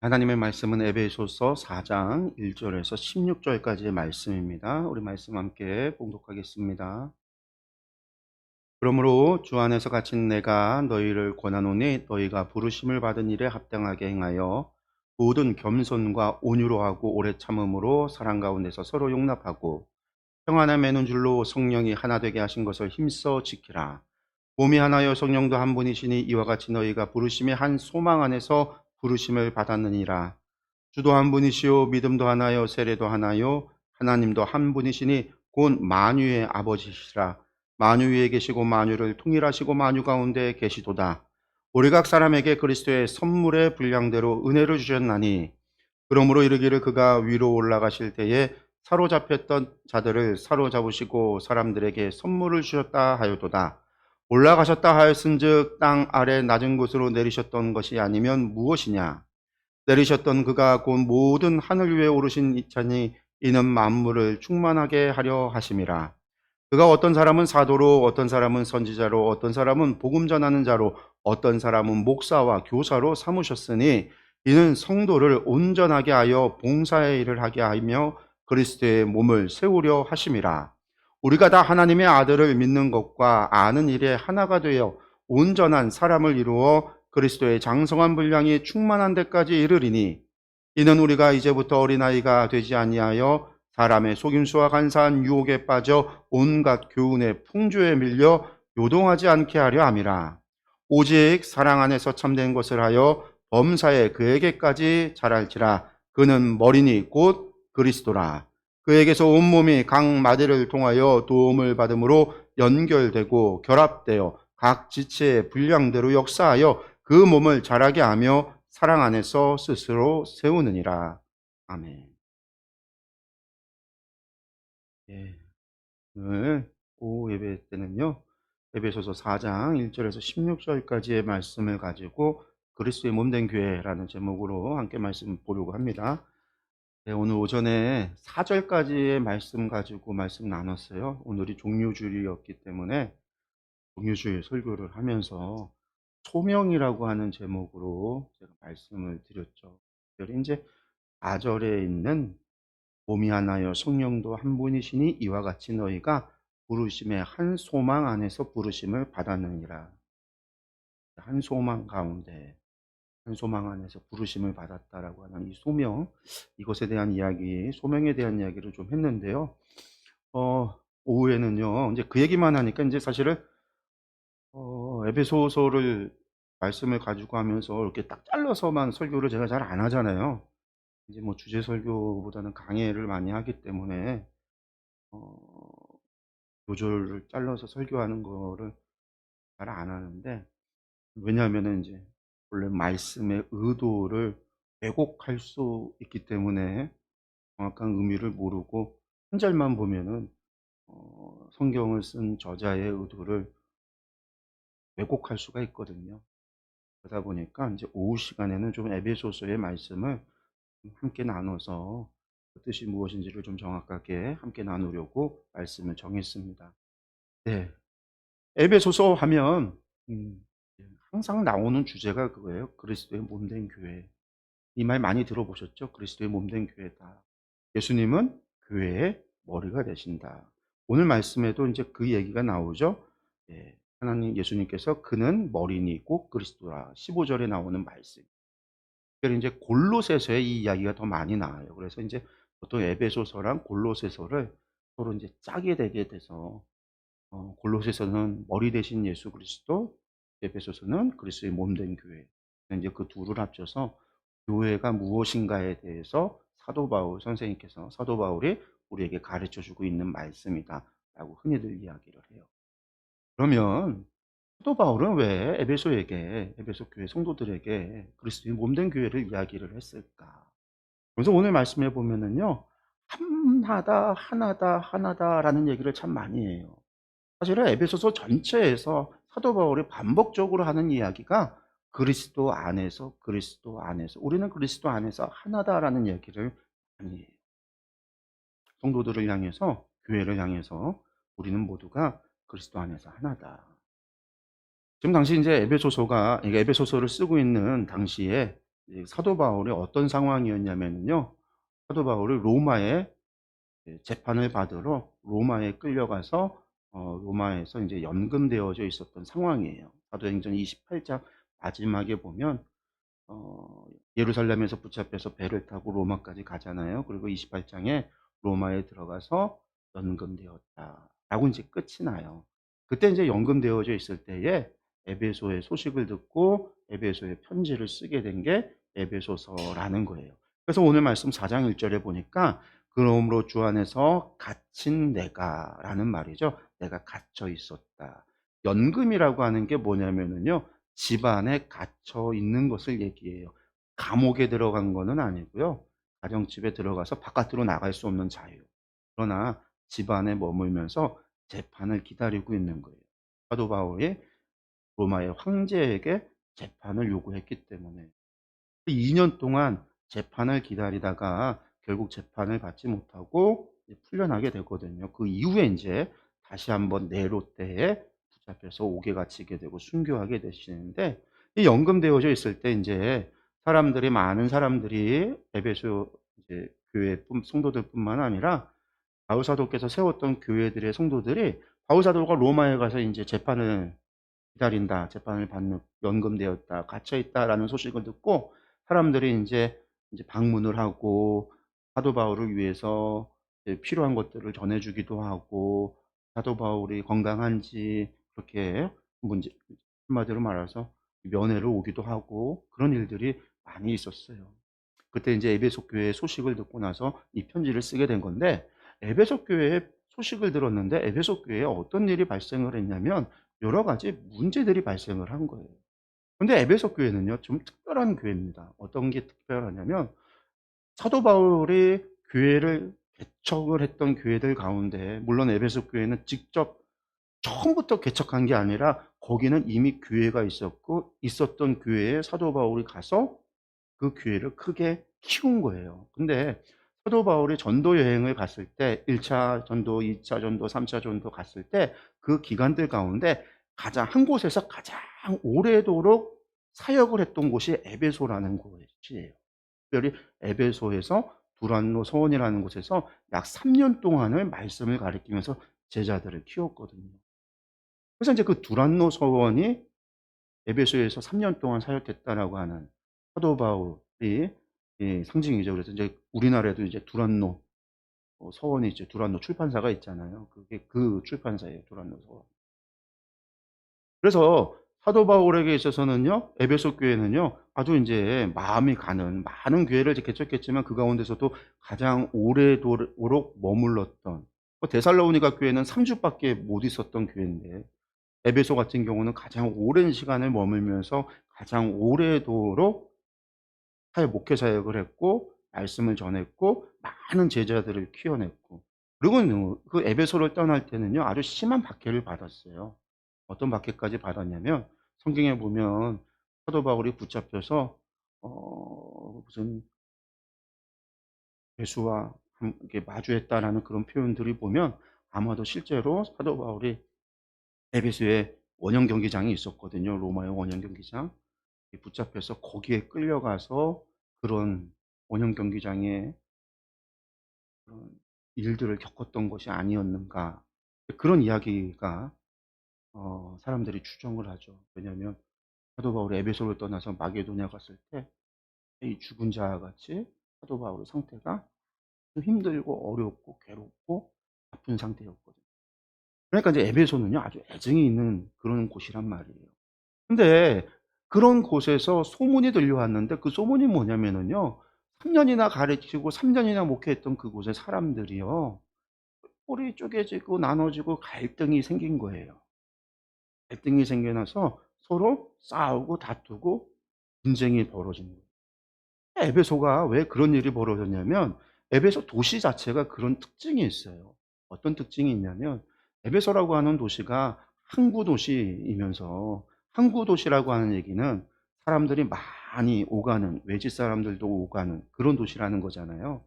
하나님의 말씀은 에베소서 4장 1절에서 16절까지의 말씀입니다. 우리 말씀 함께 봉독하겠습니다. 그러므로 주 안에서 갇힌 내가 너희를 권하노니 너희가 부르심을 받은 일에 합당하게 행하여 모든 겸손과 온유로 하고 오래 참음으로 사랑 가운데서 서로 용납하고 평안에 매는 줄로 성령이 하나 되게 하신 것을 힘써 지키라. 몸이 하나여 성령도 한 분이시니 이와 같이 너희가 부르심의 한 소망 안에서 부르심을 받았느니라. 주도 한 분이시요 믿음도 하나요 세례도 하나요 하나님도 한 분이시니 곧 만유의 아버지시라. 만유 위에 계시고 만유를 통일하시고 만유 가운데 계시도다. 우리 각 사람에게 그리스도의 선물의 분량대로 은혜를 주셨나니 그러므로 이르기를 그가 위로 올라가실 때에 사로잡혔던 자들을 사로잡으시고 사람들에게 선물을 주셨다 하여도다. 올라가셨다 하였은즉 땅 아래 낮은 곳으로 내리셨던 것이 아니면 무엇이냐? 내리셨던 그가 곧 모든 하늘 위에 오르신 이차니 이는 만물을 충만하게 하려 하심이라. 그가 어떤 사람은 사도로 어떤 사람은 선지자로 어떤 사람은 복음 전하는 자로 어떤 사람은 목사와 교사로 삼으셨으니 이는 성도를 온전하게 하여 봉사의 일을 하게 하며 그리스도의 몸을 세우려 하심이라. 우리가 다 하나님의 아들을 믿는 것과 아는 일에 하나가 되어 온전한 사람을 이루어 그리스도의 장성한 분량이 충만한 데까지 이르리니 이는 우리가 이제부터 어린아이가 되지 아니하여 사람의 속임수와 간사한 유혹에 빠져 온갖 교훈의 풍조에 밀려 요동하지 않게 하려 함이라. 오직 사랑 안에서 참된 것을 하여 범사에 그에게까지 자랄지라. 그는 머리니 곧 그리스도라. 그에게서 온몸이 각 마디를 통하여 도움을 받음으로 연결되고 결합되어 각 지체의 분량대로 역사하여 그 몸을 자라게 하며 사랑 안에서 스스로 세우느니라. 아멘. 예, 오늘 오후 예배 때는요, 에베소서 4장 1절에서 16절까지의 말씀을 가지고 그리스도의 몸된 교회라는 제목으로 함께 말씀 보려고 합니다. 네, 오늘 오전에 4절까지의 말씀 가지고 말씀 나눴어요. 오늘이 종료주일이었기 때문에 종료주일 설교를 하면서 소명이라고 하는 제목으로 제가 말씀을 드렸죠. 특별히 이제 4절에 있는 몸이 하나여 성령도 한 분이시니 이와 같이 너희가 부르심의 한 소망 안에서 부르심을 받았느니라. 한 소망 가운데 한 소망 안에서 부르심을 받았다라고 하는 이 소명, 이것에 대한 이야기, 소명에 대한 이야기를 좀 했는데요. 오후에는요, 이제 그 얘기만 하니까 이제 사실은 에베소서를 말씀을 가지고 하면서 이렇게 딱 잘라서만 설교를 제가 잘 안 하잖아요. 이제 뭐 주제 설교보다는 강해를 많이 하기 때문에 어, 요절을 잘라서 설교하는 거를 잘 안 하는데, 왜냐하면은 이제 원래 말씀의 의도를 왜곡할 수 있기 때문에 정확한 의미를 모르고 한 절만 보면은 성경을 쓴 저자의 의도를 왜곡할 수가 있거든요. 그러다 보니까 이제 오후 시간에는 좀 에베소서의 말씀을 함께 나눠서 그 뜻이 무엇인지를 좀 정확하게 함께 나누려고 말씀을 정했습니다. 네. 에베소서 하면 항상 나오는 주제가 그거예요. 그리스도의 몸된 교회. 이 말 많이 들어보셨죠? 그리스도의 몸된 교회다. 예수님은 교회의 머리가 되신다. 오늘 말씀에도 이제 그 얘기가 나오죠. 예, 하나님 예수님께서 그는 머리니 꼭 그리스도라. 15절에 나오는 말씀. 특별히 이제 골로새서에 이 이야기가 더 많이 나와요. 그래서 이제 보통 에베소서랑 골로새서를 서로 이제 짜게 되게 돼서 골로새서는 머리 대신 예수 그리스도, 에베소서는 그리스도의 몸된 교회. 이제 그 둘을 합쳐서 교회가 무엇인가에 대해서 사도 바울 선생님께서 사도 바울이 우리에게 가르쳐 주고 있는 말씀이다라고 흔히들 이야기를 해요. 그러면 사도 바울은 왜 에베소 교회 성도들에게 그리스도의 몸된 교회를 이야기를 했을까? 그래서 오늘 말씀해 보면은요, 하나다, 하나다, 하나다라는 얘기를 참 많이 해요. 사실은 에베소서 전체에서 사도 바울이 반복적으로 하는 이야기가 그리스도 안에서, 그리스도 안에서, 우리는 그리스도 안에서 하나다라는 얘기를 많이 해요. 성도들을 향해서, 교회를 향해서 우리는 모두가 그리스도 안에서 하나다. 지금 당시 인제 에베소서가 이게 에베소서를 쓰고 있는 당시에 이 사도 바울이 어떤 상황이었냐면은요. 사도 바울이 로마에 재판을 받으러 로마에 끌려가서 로마에서 인제 연금되어져 있었던 상황이에요. 사도행전 28장 마지막에 보면 예루살렘에서 붙잡혀서 배를 타고 로마까지 가잖아요. 그리고 28 장에 "로마에 들어가서 연금되었다."라고 인제 끝이 나요. 그때 인제 연금되어져 있을 때에 에베소의 소식을 듣고 에베소에 편지를 쓰게 된 게 에베소서라는 거예요. 그래서 오늘 말씀 4장 1 절에 보니까 "그러므로 주 안에서 갇힌 내가"라는 말이죠. 내가 갇혀 있었다. 연금이라고 하는 게 뭐냐면은요. 집 안에 갇혀 있는 것을 얘기해요. 감옥에 들어간 거는 아니고요. 가정집에 들어가서 바깥으로 나갈 수 없는 자유. 그러나 집 안에 머물면서 재판을 기다리고 있는 거예요. 사도 바울이 로마의 황제에게 재판을 요구했기 때문에. 2년 동안 재판을 기다리다가 결국 재판을 받지 못하고 이제 풀려나게 되거든요. 그 이후에 인제 다시 한번 네로 때에 붙잡혀서 옥에 갇히게 되고 순교하게 되시는데, 이 연금되어져 있을 때 인제 사람들이 많은 사람들이 에베소 이제 교회 성도들뿐만 아니라 바울 사도께서 세웠던 교회들의 성도들이 바울 사도가 로마에 가서 인제 재판을 기다린다. 재판을 받는 연금되었다. 갇혀 있다라는 소식을 듣고 사람들이 인제 방문을 하고 사도 바울을 위해서 이제 필요한 것들을 전해 주기도 하고, 사도 바울이 건강한지 그렇게 문제 한마디로 말해서 면회를 오기도 하고, 그런 일들이 많이 있었어요. 그때 인제 에베소 교회의 소식을 듣고 나서 이 편지를 쓰게 된 건데, 에베소 교회의 소식을 들었는데 에베소 교회에 어떤 일이 발생을 했냐면 여러 가지 문제들이 발생을 한 거예요. 근데 에베소 교회는요 좀 특별한 교회입니다. 어떤 게 특별하냐면 사도 바울이 교회를 개척을 했던 교회들 가운데, 물론 에베소 교회는 직접 처음부터 개척한 게 아니라 거기는 이미 교회가 있었고 있었던 교회에 사도 바울이 가서 그 교회를 크게 키운 거예요. 근데 사도 바울이 전도 여행을 갔을 때 1차 전도, 2차 전도, 3차 전도 갔을 때 그 기간들 가운데 가장 한 곳에서 가장 오래도록 사역을 했던 곳이 에베소라는 곳이에요. 특별히 에베소에서 두란노 서원이라는 곳에서 약 3년 동안을 말씀을 가르치면서 제자들을 키웠거든요. 그래서 인제 그 두란노 서원이 에베소에서 3년 동안 사역했다라고 하는 사도 바울이 이 상징이죠. 그래서 인제 우리나라에도 이제 두란노 서원이 이제 두란노 출판사가 있잖아요. 그게 그 출판사예요, 두란노 서원. 그래서 사도 바울에게 있어서는요, 에베소 교회는요, 아주 인제 마음이 가는 많은 교회를 이제 개척했지만 그 가운데서도 가장 오래도록 머물렀던, 데살로니가 교회는 3 주밖에 못 있었던 교회인데 에베소 같은 경우는 가장 오랜 시간을 머물면서 가장 오래도록 목회 사역을 했고 말씀을 전했고 많은 제자들을 키워냈고, 그리고는 그 에베소를 떠날 때는요 아주 심한 박해를 받았어요. 어떤 박해까지 받았냐면 성경에 보면 사도 바울이 붙잡혀서 무슨 죄수와 함께 마주했다라는 그런 표현들이 보면 아마도 실제로 사도 바울이 에베소에 원형 경기장이 있었거든요. 로마의 원형 경기장. 붙잡혀서 거기에 끌려가서 그런 원형 경기장에 그런 일들을 겪었던 것이 아니었는가. 그런 이야기가 사람들이 추정을 하죠. 왜냐하면 사도 바울이 에베소를 떠나서 마게도냐 갔을 때 이 죽은 자와 같이 사도 바울의 상태가 힘들고 어렵고 괴롭고 아픈 상태였거든요. 그러니까 이제 에베소는요 아주 애증이 있는 그런 곳이란 말이에요. 근데 그런 곳에서 소문이 들려왔는데 그 소문이 뭐냐면은요. 3 년이나 가르치고 3 년이나 목회했던 그곳의 사람들이요. 뿔이 쪼개지고 나눠지고 갈등이 생긴 거예요. 갈등이 생겨 나서 서로 싸우고 다투고 분쟁이 벌어진 거예요. 에베소가 왜 그런 일이 벌어졌냐면 에베소 도시 자체가 그런 특징이 있어요. 어떤 특징이 있냐면 에베소라고 하는 도시가 항구 도시이면서, 항구 도시라고 하는 얘기는 사람들이 많이 오가는, 외지 사람들도 오가는 그런 도시라는 거잖아요.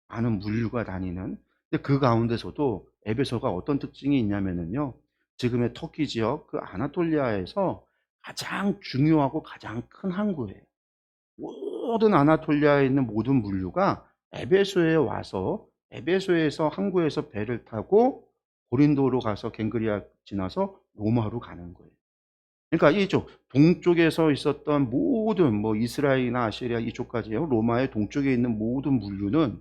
많은 물류가 다니는. 근데 그 가운데서도 에베소가 어떤 특징이 있냐면은요. 지금의 터키 지역 그 아나톨리아에서 가장 중요하고 가장 큰 항구예요. 모든 아나톨리아에 있는 모든 물류가 에베소에 와서 에베소에서 항구에서 배를 타고 고린도로 가서 갱그리아 지나서 로마로 가는 거예요. 그러니까 이쪽 동쪽에서 있었던 모든 뭐 이스라엘이나 아시리아 이쪽까지요. 로마의 동쪽에 있는 모든 물류는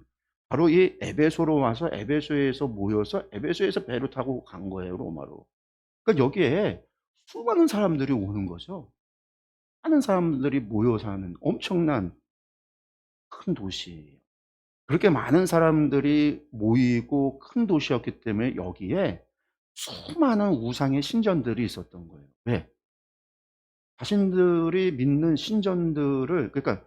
바로 이 에베소로 와서 에베소에서 모여서 에베소에서 배를 타고 간 거예요, 로마로. 그러니까 여기에 수많은 사람들이 오는 거죠. 많은 사람들이 모여 사는 엄청난 큰 도시예요. 그렇게 많은 사람들이 모이고 큰 도시였기 때문에 여기에 수많은 우상의 신전들이 있었던 거예요. 왜? 자신들이 믿는 신전들을, 그러니까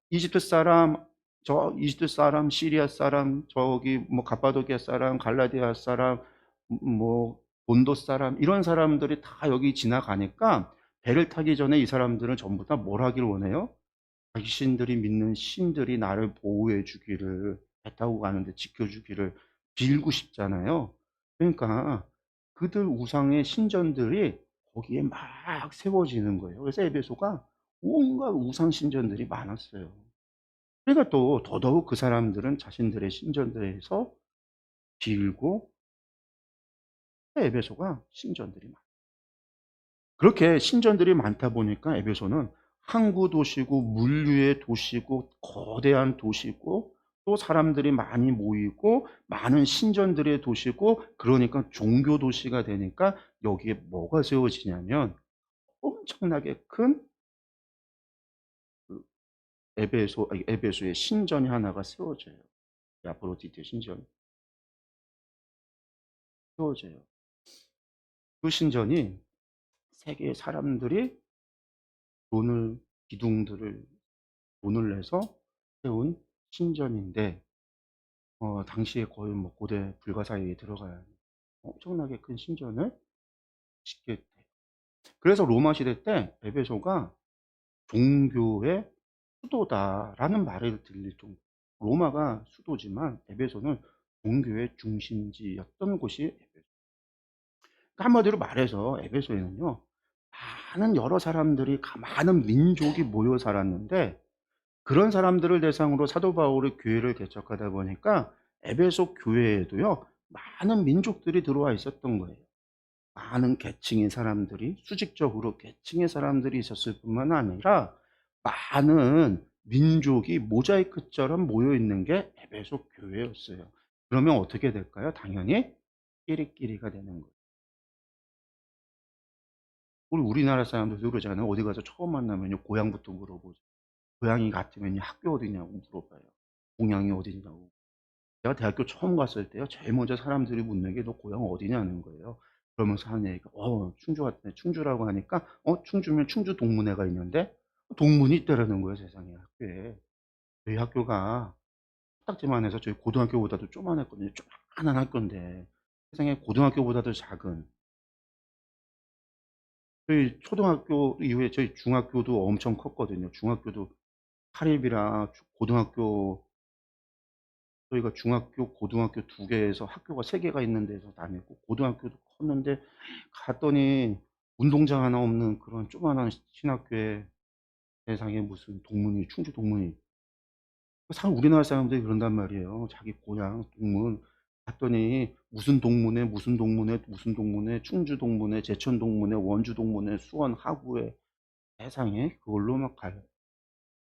이집트 사람, 저 이집트 사람, 시리아 사람, 저기 뭐 갑바도기아 사람, 갈라디아 사람, 뭐 본도 사람, 이런 사람들이 다 여기 지나가니까 배를 타기 전에 이 사람들은 전부 다 뭘 하길 원해요? 자신들이 믿는 신들이 나를 보호해 주기를, 배 타고 가는데 지켜 주기를 빌고 싶잖아요. 그러니까 그들 우상의 신전들이 거기에 막 세워지는 거예요. 그래서 에베소가 온갖 우상 신전들이 많았어요. 그러니까 또 더더욱 그 사람들은 자신들의 신전들에서 빌고, 에베소가 신전들이 많아요. 그렇게 신전들이 많다 보니까 에베소는 항구 도시고 물류의 도시고 거대한 도시고 또 사람들이 많이 모이고 많은 신전들의 도시고, 그러니까 종교 도시가 되니까 여기에 뭐가 세워지냐면 엄청나게 큰 그 에베소의 신전이 하나가 세워져요. 아프로디테 신전이 세워져요. 그 신전이 세계의 사람들이 돈을 기둥들을 돈을 내서 세운 신전인데, 당시에 거의 뭐 고대 불가사의에 들어가야 하는 엄청나게 큰 신전을 짓게 돼요. 그래서 로마 시대 때 에베소가 종교의 수도다라는 말을 들릴 정도. 로마가 수도지만 에베소는 종교의 중심지였던 곳이 에베소. 그러니까 한마디로 말해서 에베소에는요, 많은 여러 사람들이 많은 민족이 모여 살았는데, 그런 사람들을 대상으로 사도 바울이 교회를 개척하다 보니까 에베소 교회에도요, 많은 민족들이 들어와 있었던 거예요. 많은 계층의 사람들이, 수직적으로 계층의 사람들이 있었을 뿐만 아니라 많은 민족이 모자이크처럼 모여 있는 게 에베소 교회였어요. 그러면 어떻게 될까요? 당연히 끼리끼리가 되는 거예요. 우리나라 사람들도 그러잖아요. 어디 가서 처음 만나면요, 고향부터 물어보죠. 고향이 같으면요, 학교 어디냐고 물어봐요. 동양이 어디냐고. 제가 대학교 처음 갔을 때요, 제일 먼저 사람들이 묻는 게 너 고향 어디냐는 거예요. 그러면서 하는 얘기가, 충주 같네. 충주라고 하니까, 충주면 충주 동문회가 있는데, 동문이 있다라는 거예요, 세상에, 학교에. 저희 학교가 코딱지만 해서 저희 고등학교보다도 조그만했거든요. 조그만한 학교인데, 세상에 고등학교보다도 작은. 저희 초등학교 이후에 저희 중학교도 엄청 컸거든요. 중학교도 사립이라 고등학교, 저희가 중학교, 고등학교 두 개에서 학교가 세 개가 있는 데서 다녔고, 고등학교도 컸는데 갔더니 운동장 하나 없는 그런 조그만한 신학교에 세상에 무슨 동문이, 충주 동문이. 우리나라 사람들이 그런단 말이에요. 자기 고향 동문 갔더니 무슨 동문회, 무슨 동문회, 무슨 동문회, 충주 동문회, 제천 동문회, 원주 동문회, 수원 하구에, 세상에 그걸로 막 가요.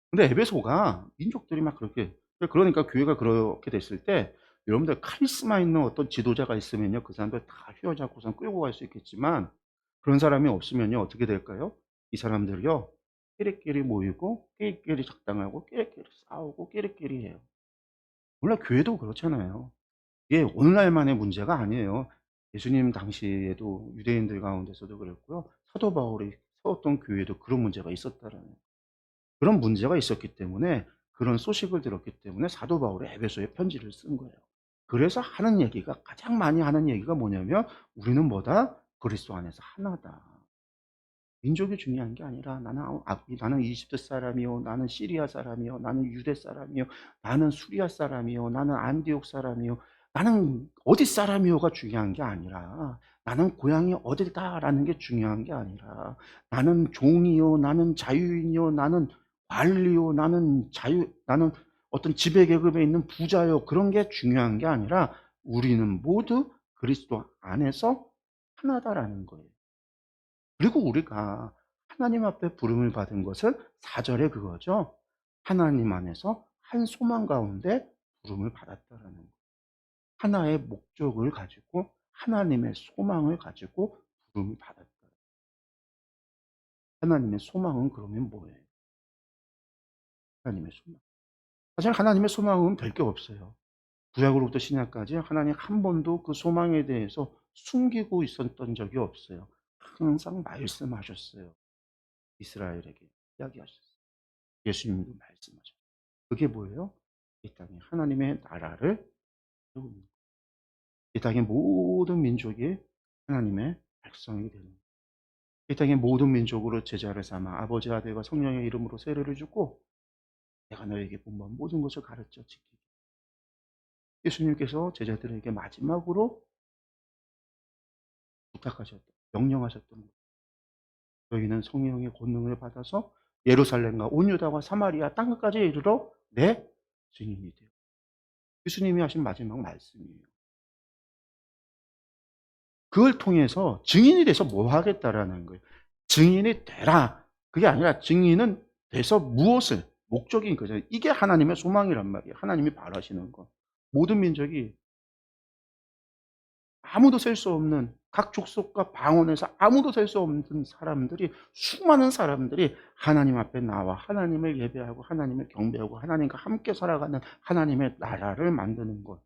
근데 에베소가 민족들이 막 그렇게, 그러니까 교회가 그렇게 됐을 때 여러분들 카리스마 있는 어떤 지도자가 있으면요, 그 사람들 다 휘어잡고선 끌고 갈 수 있겠지만 그런 사람이 없으면요, 어떻게 될까요? 이 사람들이요, 끼리끼리 모이고 끼리끼리 작당하고 끼리끼리 싸우고 끼리끼리 해요. 물론 교회도 그렇잖아요. 이게 오늘날만의 문제가 아니에요. 예수님 당시에도 유대인들 가운데서도 그랬고요, 사도 바울이 세웠던 교회도 그런 문제가 있었다라는, 그런 문제가 있었기 때문에, 그런 소식을 들었기 때문에 사도 바울이 에베소에 편지를 쓴 거예요. 그래서 하는 얘기가, 가장 많이 하는 얘기가 뭐냐면 우리는 뭐다? 그리스도 안에서 하나다. 민족이 중요한 게 아니라 나는 이집트 사람이요, 나는 시리아 사람이요, 나는 유대 사람이요, 나는 수리아 사람이요, 나는 안디옥 사람이요. 나는 어디 사람이요가 중요한 게 아니라, 나는 고향이 어디다라는 게 중요한 게 아니라, 나는 종이요, 나는 자유인이요, 나는 관리요, 나는 어떤 지배계급에 있는 부자요, 그런 게 중요한 게 아니라 우리는 모두 그리스도 안에서 하나다라는 거예요. 그리고 우리가 하나님 앞에 부름을 받은 것은 4절에 그거죠. 하나님 안에서 한 소망 가운데 부름을 받았다라는 거예요. 하나의 목적을 가지고 하나님의 소망을 가지고 부름을 받았다. 하나님의 소망은 그러면 뭐예요? 하나님의 소망. 사실 하나님의 소망은 별 게 없어요. 구약으로부터 신약까지 하나님 한 번도 그 소망에 대해서 숨기고 있었던 적이 없어요. 항상 말씀하셨어요. 이스라엘에게 이야기하셨어요. 예수님도 말씀하셨어요. 그게 뭐예요? 이 땅에 하나님의 나라를 세우는 거예요. 이 땅의 모든 민족이 하나님의 백성이 되는 거예요. 이 땅의 모든 민족으로 제자를 삼아 아버지, 아들과 성령의 이름으로 세례를 주고 내가 너에게 분부한 모든 것을 가르쳐 지키게. 예수님께서 제자들에게 마지막으로 부탁하셨던, 명령하셨던 것. 너희는 성령의 권능을 받아서 예루살렘과 온 유다와 사마리아 땅끝까지 이르러 내 증인이 되어. 예수님이 하신 마지막 말씀이에요. 그걸 통해서 증인이 돼서 뭐 하겠다라는 거예요. 증인이 되라. 그게 아니라 증인은 돼서 무엇을, 목적인 거죠. 이게 하나님의 소망이란 말이에요. 하나님이 바라시는 것. 모든 민족이 아무도 셀 수 없는, 각 족속과 방언에서 아무도 셀 수 없는 사람들이, 수많은 사람들이 하나님 앞에 나와 하나님을 예배하고 하나님을 경배하고 하나님과 함께 살아가는 하나님의 나라를 만드는 것.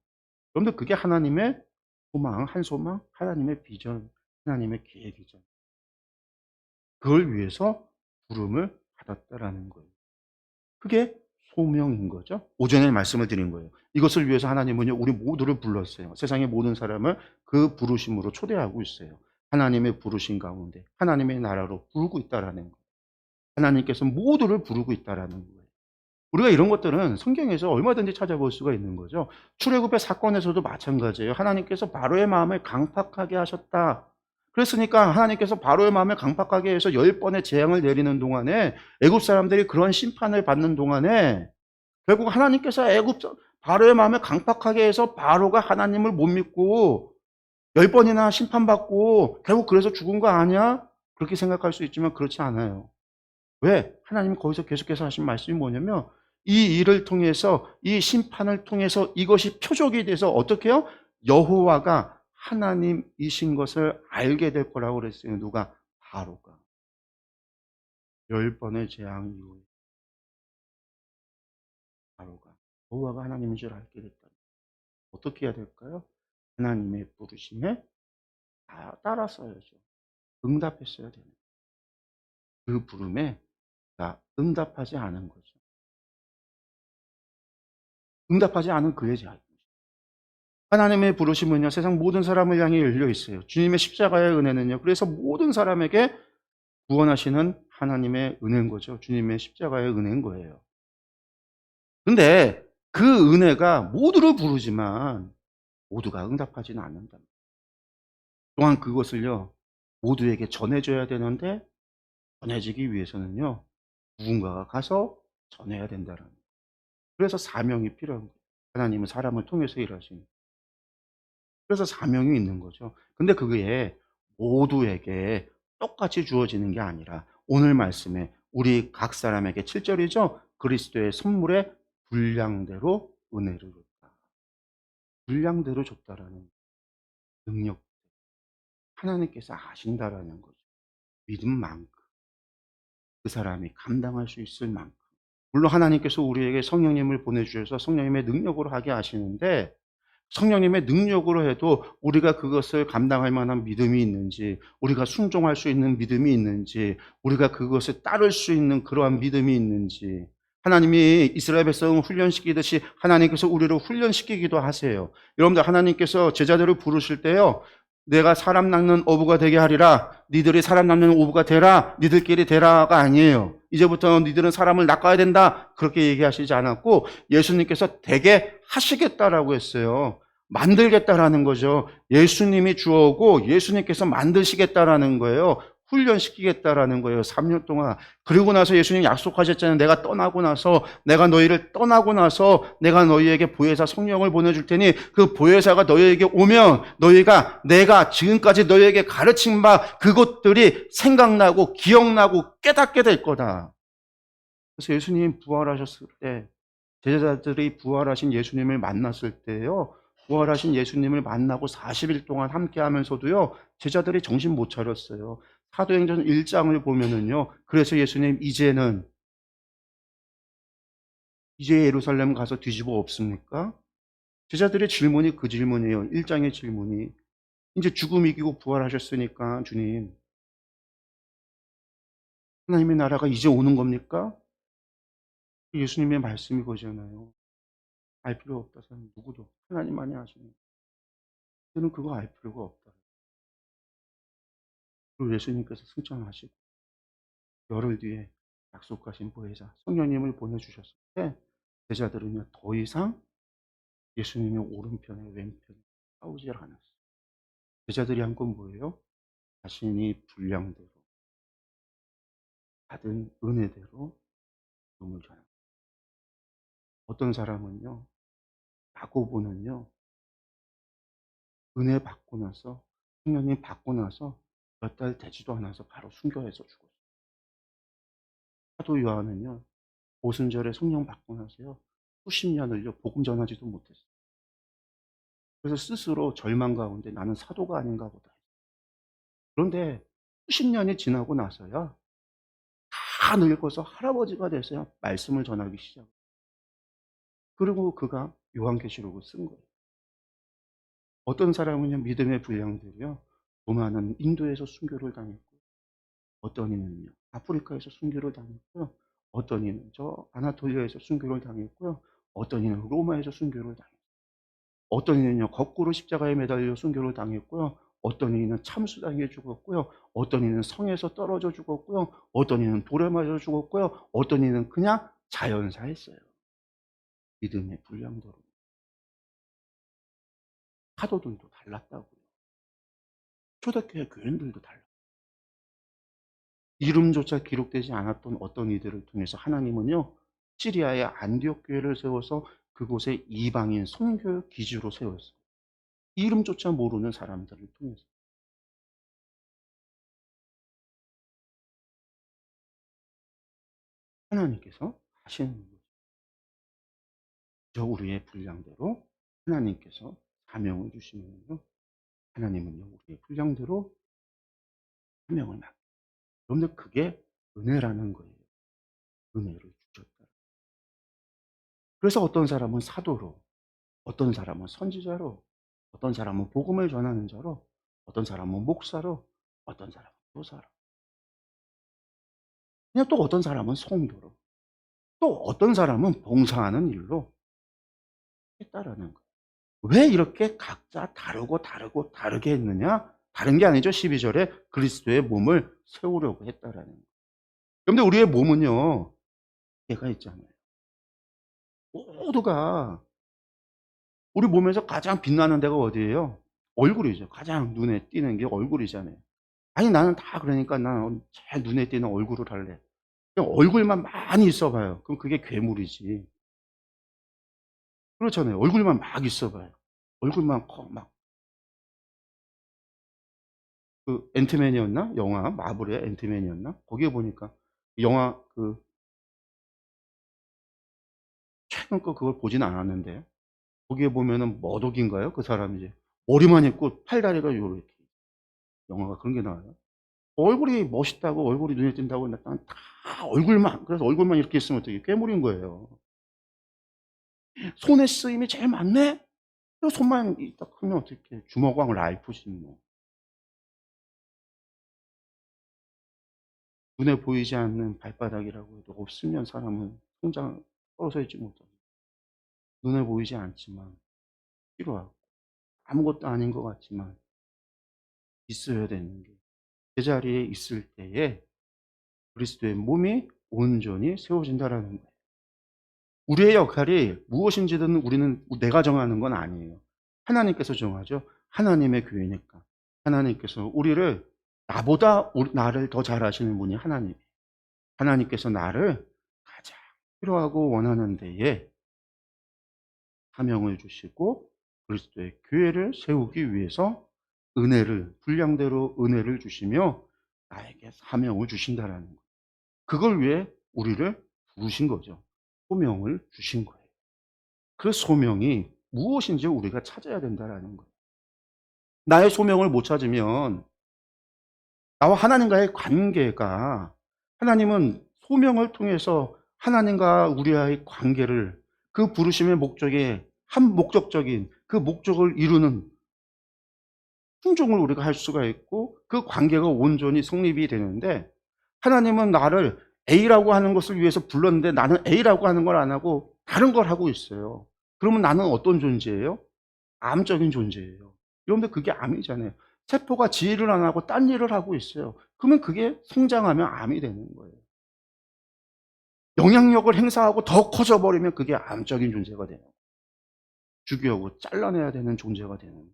여러분들, 그게 하나님의 소망, 한 소망, 하나님의 비전, 하나님의 계획이죠. 그걸 위해서 부름을 받았다라는 거예요. 그게 소명인 거죠. 오전에 말씀을 드린 거예요. 이것을 위해서 하나님은요, 우리 모두를 불렀어요. 세상의 모든 사람을 그 부르심으로 초대하고 있어요. 하나님의 부르심 가운데 하나님의 나라로 부르고 있다라는 거예요. 하나님께서 모두를 부르고 있다라는 거예요. 우리가 이런 것들은 성경에서 얼마든지 찾아볼 수가 있는 거죠. 출애굽의 사건에서도 마찬가지예요. 하나님께서 바로의 마음을 강팍하게 하셨다. 그랬으니까 하나님께서 바로의 마음을 강팍하게 해서 10번의 재앙을 내리는 동안에, 애굽 사람들이 그런 심판을 받는 동안에, 결국 하나님께서 바로의 마음을 강팍하게 해서 바로가 하나님을 못 믿고 10번이나 심판받고 결국 그래서 죽은 거 아니야? 그렇게 생각할 수 있지만 그렇지 않아요. 왜? 하나님이 거기서 계속해서 하신 말씀이 뭐냐면, 이 일을 통해서, 이 심판을 통해서 이것이 표적이 돼서 어떻게 해요? 여호와가 하나님이신 것을 알게 될 거라고 그랬어요. 누가? 바로가. 10번의 재앙 이후에 바로가 여호와가 하나님인 줄 알게 됐다. 어떻게 해야 될까요? 하나님의 부르심에 따랐어야죠. 응답했어야 되는. 그 부름에 응답하지 않은 거죠. 응답하지 않은 그의 자유. 하나님의 부르심은요, 세상 모든 사람을 향해 열려 있어요. 주님의 십자가의 은혜는요, 그래서 모든 사람에게 구원하시는 하나님의 은혜인 거죠. 주님의 십자가의 은혜인 거예요. 근데 그 은혜가 모두를 부르지만 모두가 응답하지는 않는다. 또한 그것을요, 모두에게 전해줘야 되는데, 전해지기 위해서는요, 누군가가 가서 전해야 된다는 거예요. 그래서 사명이 필요한 거예요. 하나님은 사람을 통해서 일하시는. 그래서 사명이 있는 거죠. 근데 그게 모두에게 똑같이 주어지는 게 아니라, 오늘 말씀에 우리 각 사람에게 7절이죠. 그리스도의 선물에 분량대로 은혜를 줬다. 분량대로 줬다라는 능력. 하나님께서 아신다라는 거죠. 믿음만큼. 그 사람이 감당할 수 있을 만큼. 물론 하나님께서 우리에게 성령님을 보내주셔서 성령님의 능력으로 하게 하시는데, 성령님의 능력으로 해도 우리가 그것을 감당할 만한 믿음이 있는지, 우리가 순종할 수 있는 믿음이 있는지, 우리가 그것을 따를 수 있는 그러한 믿음이 있는지, 하나님이 이스라엘 백성을 훈련시키듯이 하나님께서 우리를 훈련시키기도 하세요. 여러분들, 하나님께서 제자들을 부르실 때요, 내가 사람 낚는 어부가 되게 하리라, 니들이 사람 낚는 어부가 되라, 니들끼리 되라가 아니에요. 이제부터 니들은 사람을 낚아야 된다, 그렇게 얘기하시지 않았고, 예수님께서 되게 하시겠다라고 했어요. 만들겠다라는 거죠. 예수님이 주어고 예수님께서 만드시겠다라는 거예요. 훈련시키겠다라는 거예요. 3년 동안. 그리고 나서 예수님 약속하셨잖아요. 내가 너희를 떠나고 나서 내가 너희에게 보혜사 성령을 보내줄 테니 그 보혜사가 너희에게 오면 너희가 내가 지금까지 너희에게 가르친 바 그것들이 생각나고 기억나고 깨닫게 될 거다. 그래서 예수님 부활하셨을 때 제자들이 부활하신 예수님을 만났을 때요. 부활하신 예수님을 만나고 40일 동안 함께 하면서도요. 제자들이 정신 못 차렸어요. 사도행전 1장을 보면은요. 그래서 예수님 이제 예루살렘 가서 뒤집어 엎습니까? 제자들의 질문이 그 질문이에요. 1장의 질문이. 이제 죽음 이기고 부활하셨으니까 주님, 하나님의 나라가 이제 오는 겁니까? 예수님의 말씀이 거잖아요. 알 필요 없다. 사람 누구도 하나님만이 아시는. 저는 그거 알 필요가 없다. 그리고 예수님께서 승천하시고 열흘 뒤에 약속하신 보혜사 성령님을 보내주셨을 때 제자들은요 더 이상 예수님의 오른편에 왼편에 싸우질 않았어요. 제자들이 한 건 뭐예요? 자신이 분량대로 받은 은혜대로 몸을 전합니다. 어떤 사람은요, 야고보는요, 은혜 받고 나서 성령님 받고 나서 몇 달 되지도 않아서 바로 순교해서 죽었어요. 사도 요한은요, 오순절에 성령 받고 나서요, 수십 년을요 복음 전하지도 못했어요. 그래서 스스로 절망 가운데 나는 사도가 아닌가 보다. 그런데 수십 년이 지나고 나서야 다 늙어서 할아버지가 돼서야 말씀을 전하기 시작. 그리고 그가 요한계시록을 쓴 거예요. 어떤 사람은요 믿음의 분량들이요 로마는 인도에서 순교를 당했고 어떤 이는요 아프리카에서 순교를 당했고요 어떤 이는 저 아나톨리아에서 순교를 당했고요 어떤 이는 로마에서 순교를 당했어요. 어떤 이는요 거꾸로 십자가에 매달려 순교를 당했고요 어떤 이는 참수당해 죽었고요 어떤 이는 성에서 떨어져 죽었고요 어떤 이는 돌에 맞아 죽었고요 어떤 이는 그냥 자연사했어요. 믿음의 분량대로. 사도들도 달랐다고요. 초대교회 교인들도 달라. 이름조차 기록되지 않았던 어떤 이들을 통해서 하나님은요 시리아의 안디옥 교회를 세워서 그곳에 이방인 선교 기지로 세웠어요. 이름조차 모르는 사람들을 통해서. 하나님께서 하시는 거죠. 저 우리의 분량대로 하나님께서 사명을 주시면요. 하나님은요, 우리의 분량대로 사명을 맡겨요. 그런데 그게 은혜라는 거예요. 은혜를 주셨다. 그래서 어떤 사람은 사도로, 어떤 사람은 선지자로, 어떤 사람은 복음을 전하는 자로, 어떤 사람은 목사로, 어떤 사람은 교사로, 그냥 또 어떤 사람은 성도로, 또 어떤 사람은 봉사하는 일로 했다라는 거예요. 왜 이렇게 각자 다르고 다르게 했느냐? 다른 게 아니죠. 12절에 그리스도의 몸을 세우려고 했다라는 거예요. 그런데 우리의 몸은요, 개가 있잖아요. 모두가 우리 몸에서 가장 빛나는 데가 어디예요? 얼굴이죠. 가장 눈에 띄는 게 얼굴이잖아요. 아니 나는 다 그러니까 난 제일 눈에 띄는 얼굴을 할래. 그냥 얼굴만 많이 있어 봐요. 그럼 그게 괴물이지. 그렇잖아요. 얼굴만 막 있어 봐요. 얼굴만 커 막 그 앤트맨이었나? 영화 마블의 앤트맨이었나? 거기에 보니까 영화 그 최근 거 그걸 보진 않았는데 거기에 보면은 머독인가요? 그 사람이 이제 머리만 있고 팔다리가 요렇게 영화가 그런 게 나와요. 얼굴이 멋있다고 얼굴이 눈에 띈다고 나타난 다 얼굴만 그래서 얼굴만 이렇게 있으면 어떻게 괴물인 거예요. 손의 쓰임이 제일 많네? 그 손만 딱 하면 어떻게 주먹왕 랄프지 뭐. 눈에 보이지 않는 발바닥이라고 해도 없으면 사람은 성장 떨어져 있지 못하고 눈에 보이지 않지만 필요하고 아무것도 아닌 것 같지만 있어야 되는 게 제자리에 있을 때에 그리스도의 몸이 온전히 세워진다라는 거예요. 우리의 역할이 무엇인지는 우리는 내가 정하는 건 아니에요. 하나님께서 정하죠. 하나님의 교회니까. 하나님께서 우리를 나를 더 잘 아시는 분이 하나님. 하나님께서 나를 가장 필요하고 원하는 데에 사명을 주시고 그리스도의 교회를 세우기 위해서 분량대로 은혜를 주시며 나에게 사명을 주신다라는 거예요. 그걸 위해 우리를 부르신 거죠. 소명을 주신 거예요. 그 소명이 무엇인지 우리가 찾아야 된다라는 거예요. 나의 소명을 못 찾으면 나와 하나님과의 관계가 하나님은 소명을 통해서 하나님과 우리와의 관계를 그 부르심의 목적에 한 목적적인 그 목적을 이루는 순종을 우리가 할 수가 있고 그 관계가 온전히 성립이 되는데 하나님은 나를 A라고 하는 것을 위해서 불렀는데 나는 A라고 하는 걸 안 하고 다른 걸 하고 있어요. 그러면 나는 어떤 존재예요? 암적인 존재예요. 여러분들 그게 암이잖아요. 세포가 지 일을 안 하고 딴 일을 하고 있어요. 그러면 그게 성장하면 암이 되는 거예요. 영향력을 행사하고 더 커져버리면 그게 암적인 존재가 돼요. 죽이고 잘라내야 되는 존재가 되는 거예요.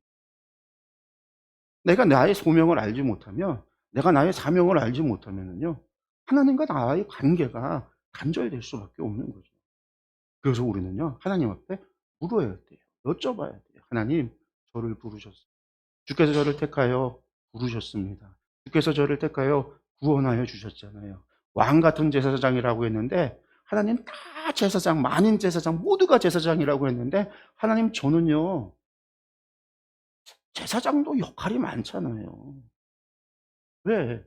내가 나의 소명을 알지 못하면, 내가 나의 사명을 알지 못하면요, 하나님과 나의 관계가 단절될 수밖에 없는 거죠. 그래서 우리는요, 하나님 앞에 물어야 돼요. 여쭤봐야 돼요. 하나님, 저를 부르셨어요. 주께서 저를 택하여 부르셨습니다. 주께서 저를 택하여 구원하여 주셨잖아요. 왕 같은 제사장이라고 했는데 하나님 다 제사장, 만인 제사장 모두가 제사장이라고 했는데 하나님 저는요 제사장도 역할이 많잖아요. 왜?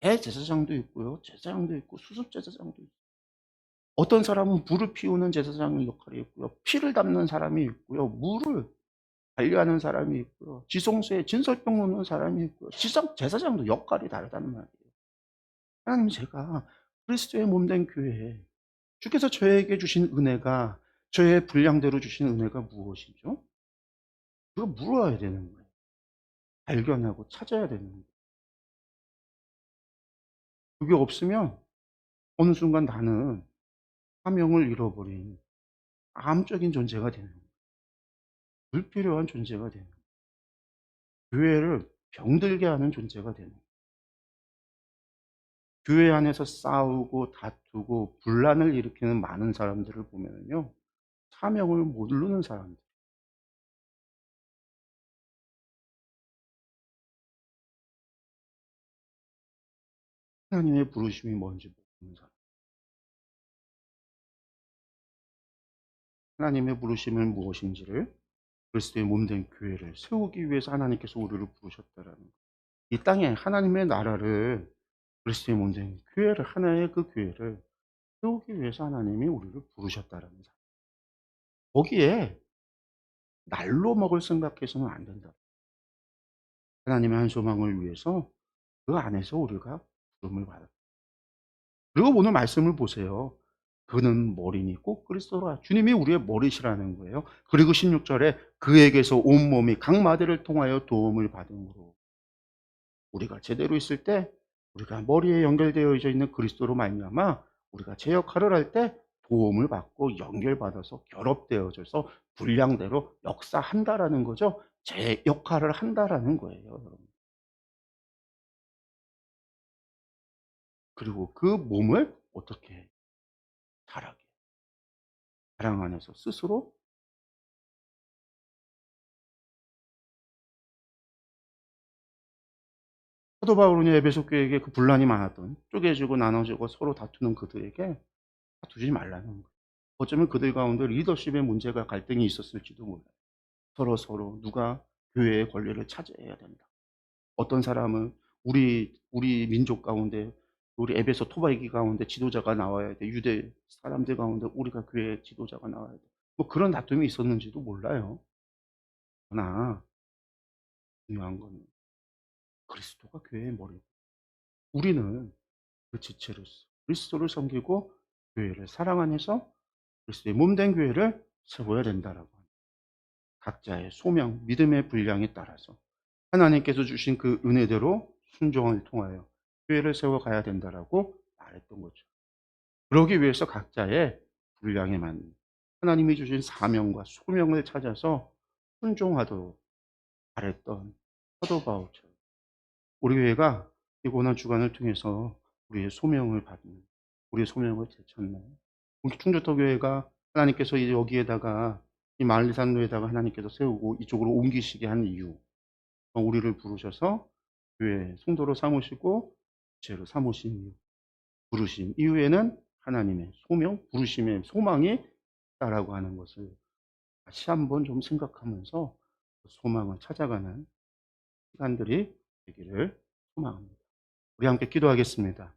대제사장도 있고요. 제사장도 있고 수습 제사장도 있고 어떤 사람은 불을 피우는 제사장 역할이 있고요. 피를 담는 사람이 있고요. 물을 관리하는 사람이 있고요. 지성소에 진설병 놓는 사람이 있고요. 제사장도 역할이 다르다는 말이에요. 하나님 제가 그리스도의 몸된 교회에 주께서 저에게 주신 은혜가 저의 분량대로 주신 은혜가 무엇이죠? 그거 물어야 되는 거예요. 발견하고 찾아야 되는 거예요. 그게 없으면 어느 순간 나는 사명을 잃어버린 암적인 존재가 되는 거예요. 불필요한 존재가 되는 거예요. 교회를 병들게 하는 존재가 되는 거예요. 교회 안에서 싸우고 다투고 분란을 일으키는 많은 사람들을 보면요. 사명을 모르는 사람들. 하나님의 부르심이 뭔지 모르는 사람. 하나님의 부르심은 무엇인지를 그리스도의 몸된 교회를 세우기 위해서 하나님께서 우리를 부르셨다라는 것. 이 땅에 하나님의 나라를 그리스도의 몸된 교회를 하나의 그 교회를 세우기 위해서 하나님이 우리를 부르셨다라는 사. 거기에 날로 먹을 생각해서는 안 된다. 하나님의 한 소망을 위해서 그 안에서 우리가 부름을 받았다. 그리고 오늘 말씀을 보세요. 그는 머리니 꼭 그리스도라. 주님이 우리의 머리시라는 거예요. 그리고 16절에 그에게서 온몸이 각 마디를 통하여 도움을 받음으로 우리가 제대로 있을 때 우리가 머리에 연결되어 있는 그리스도로 말미암아 우리가 제 역할을 할 때 도움을 받고 연결받아서 결합되어져서 분량대로 역사한다라는 거죠. 제 역할을 한다라는 거예요, 여러분. 그리고 그 몸을 어떻게 자라게 사랑 안에서 스스로 사도 바울은 에베소 교회에게 그 분란이 많았던 쪼개지고 나눠지고 서로 다투는 그들에게 다투지 말라는 거예요. 어쩌면 그들 가운데 리더십의 문제가 갈등이 있었을지도 몰라요. 서로 누가 교회의 권리를 차지해야 된다. 어떤 사람은 우리 민족 가운데 우리 에베소 토바이기 가운데 지도자가 나와야 돼. 유대 사람들 가운데 우리가 교회 지도자가 나와야 돼. 뭐 그런 다툼이 있었는지도 몰라요. 그러나 중요한 건 그리스도가 교회의 머리고 우리는 그 지체로서 그리스도를 섬기고 교회를 사랑 안에서 그리스도의 몸된 교회를 세워야 된다라고 합니다. 각자의 소명, 믿음의 분량에 따라서 하나님께서 주신 그 은혜대로 순종을 통하여 교회를 세워가야 된다라고 말했던 거죠. 그러기 위해서 각자의 분량에 맞는 하나님이 주신 사명과 소명을 찾아서 순종하도록 바랬던 사도 바울처럼 우리 교회가 이 고난 주간을 통해서 우리의 소명을 받는, 우리의 소명을 되찾는, 우리 충주터교회가 하나님께서 이제 여기에다가 이 만리산로에다가 하나님께서 세우고 이쪽으로 옮기시게 한 이유, 우리를 부르셔서 교회 성도로 삼으시고 죄로 삼으신 이유, 부르심 이후에는 하나님의 소명, 부르심의 소망이 있다라고 하는 것을 다시 한번 좀 생각하면서 그 소망을 찾아가는 시간들이 되기를 소망합니다. 우리 함께 기도하겠습니다.